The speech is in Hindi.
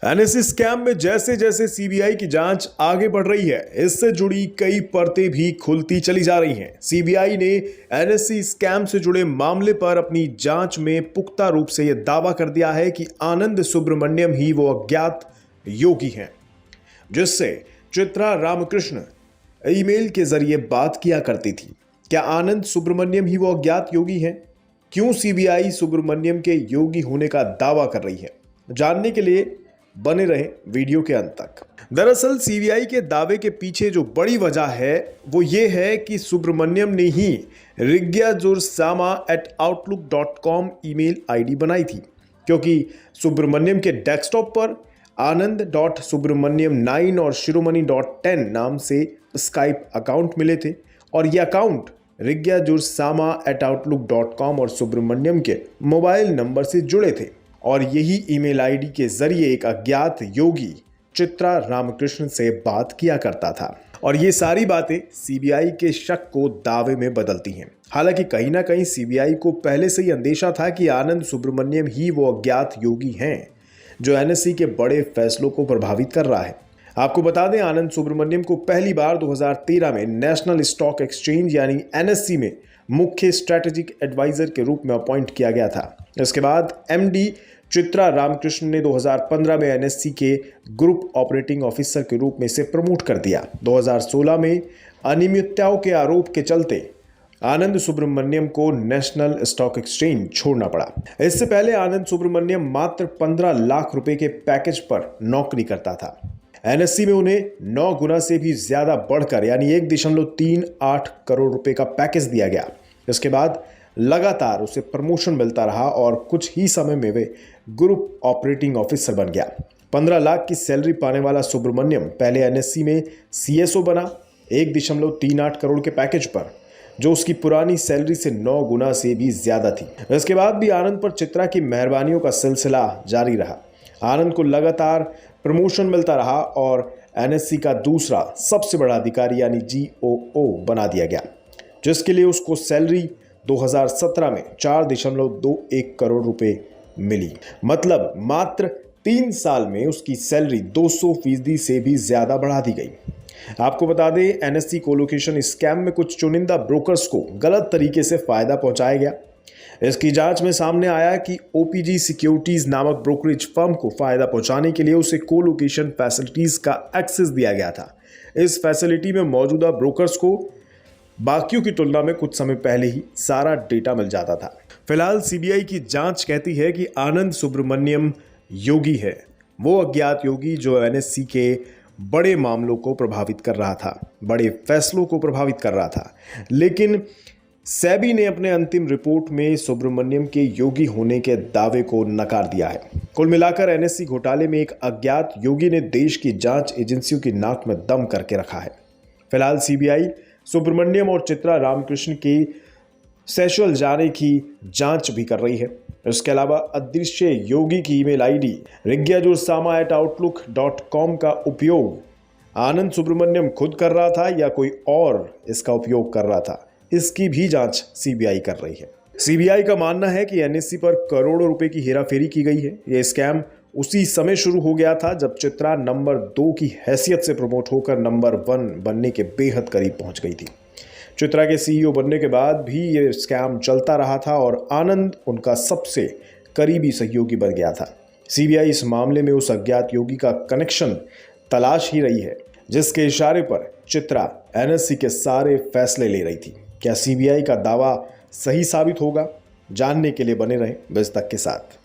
एनएससी स्कैम में जैसे जैसे सीबीआई की जांच आगे बढ़ रही है, इससे जुड़ी कई परतें भी खुलती चली जा रही हैं। सीबीआई ने एनएससी स्कैम से जुड़े मामले पर अपनी जांच में पुख्ता रूप से यह दावा कर दिया है कि आनंद सुब्रमण्यम ही वो अज्ञात योगी हैं जिससे चित्रा रामकृष्ण ईमेल के जरिए बात किया करती थी। क्या आनंद सुब्रमण्यम ही वो अज्ञात योगी हैं? क्यों सीबीआई सुब्रमण्यम के योगी होने का दावा कर रही है? जानने के लिए बने रहे वीडियो के अंत तक। दरअसल सीबीआई के दावे के पीछे जो बड़ी वजह है वो ये है कि सुब्रमण्यम ने ही riggyajursamma@outlook.com ईमेल आईडी बनाई थी, क्योंकि सुब्रमण्यम के डेस्कटॉप पर anand.subramaniam9 और shiromani.10 नाम से स्काइप अकाउंट मिले थे और ये अकाउंट riggyajursamma@outlook.com और सुब्रमण्यम के मोबाइल नंबर से जुड़े थे और यही ईमेल आईडी के जरिए एक अज्ञात योगी चित्रा रामकृष्ण से बात किया करता था। और ये सारी बातें सीबीआई के शक को दावे में बदलती हैं। हालांकि कहीं ना कहीं सीबीआई को पहले से ही अंदेशा था कि आनंद सुब्रमण्यम ही वो अज्ञात योगी हैं जो एनएससी के बड़े फैसलों को प्रभावित कर रहा है। आपको बता दें, आनंद सुब्रमण्यम को पहली बार 2013 में नेशनल स्टॉक एक्सचेंज यानी एनएससी में मुख्य स्ट्रेटेजिक एडवाइजर के रूप में अपॉइंट किया गया था। इसके बाद एमडी चित्रा रामकृष्ण ने 2015 में एनएससी के ग्रुप ऑपरेटिंग ऑफिसर के रूप में इसे प्रमोट कर दिया। 2016 में अनियमितताओं के आरोप के चलते आनंद सुब्रमण्यम को नेशनल स्टॉक एक्सचेंज छोड़ना पड़ा। इससे पहले आनंद सुब्रमण्यम मात्र 15 लाख रुपए के पैकेज पर नौकरी करता था। एनएससी में उन्हें 9 गुना से भी ज्यादा बढ़कर यानी 1.38 करोड़ रुपए का पैकेज दिया गया। इसके बाद लगातार उसे प्रमोशन मिलता रहा और कुछ ही समय में वे ग्रुप ऑपरेटिंग ऑफिसर बन गया। 15 लाख की सैलरी पाने वाला सुब्रमण्यम पहले एनएससी में सीएसओ बना 1.38 करोड़ के पैकेज पर, जो उसकी पुरानी सैलरी से 9 गुना से भी ज्यादा थी। इसके बाद भी आनंद पर चित्रा की मेहरबानियों का सिलसिला जारी रहा। आनंद को लगातार प्रमोशन मिलता रहा और एनएससी का दूसरा सबसे बड़ा अधिकारी यानी जीओओ बना दिया गया, जिसके लिए उसको सैलरी 2017 में 4.21 करोड़ रुपए मिली। मतलब मात्र 3 साल में उसकी सैलरी 200% से भी ज्यादा बढ़ा दी गई। आपको बता दें, एनएससी कोलोकेशन स्कैम में कुछ चुनिंदा ब्रोकर्स को गलत तरीके से फायदा पहुंचाया गया। इसकी जांच में सामने आया कि ओपीजी सिक्योरिटीज नामक ब्रोकरेज फर्म को फायदा पहुंचाने के लिए उसे कोलोकेशन फैसिलिटीज का एक्सेस दिया गया था। इस फैसिलिटी में मौजूदा ब्रोकर्स को बाकियों की तुलना में कुछ समय पहले ही सारा डेटा मिल जाता था। फिलहाल सीबीआई की जांच कहती है कि आनंद सुब्रमण्यम योगी है वो अज्ञात योगी जो एनएससी के बड़े मामलों को प्रभावित कर रहा था, बड़े फैसलों को प्रभावित कर रहा था। लेकिन सेबी ने अपने अंतिम रिपोर्ट में सुब्रमण्यम के योगी होने के दावे को नकार दिया है। कुल मिलाकर एनएससी घोटाले में एक अज्ञात योगी ने देश की जांच एजेंसियों की नाक में दम करके रखा है। फिलहाल सीबीआई सुब्रमण्यम और चित्रा रामकृष्ण की सेशुअल जाने की जांच भी कर रही है। इसके अलावा अदृश्य योगी की ईमेल आईडी riggyajursamma@outlook.com का उपयोग आनंद सुब्रमण्यम खुद कर रहा था या कोई और इसका उपयोग कर रहा था, इसकी भी जांच सीबीआई कर रही है। सीबीआई का मानना है कि एनएससी पर करोड़ों रुपए की हेराफेरी की गई है। यह स्कैम उसी समय शुरू हो गया था जब चित्रा नंबर 2 की हैसियत से प्रमोट होकर नंबर 1 बनने के बेहद करीब पहुंच गई थी। चित्रा के सीईओ बनने के बाद भी यह स्कैम चलता रहा था और आनंद उनका सबसे करीबी सहयोगी बन गया था। सीबीआई इस मामले में उस अज्ञात योगी का कनेक्शन तलाश ही रही है जिसके इशारे पर चित्रा एनएससी के सारे फैसले ले रही थी। क्या सीबीआई का दावा सही साबित होगा? जानने के लिए बने रहें बिज़ तक के साथ।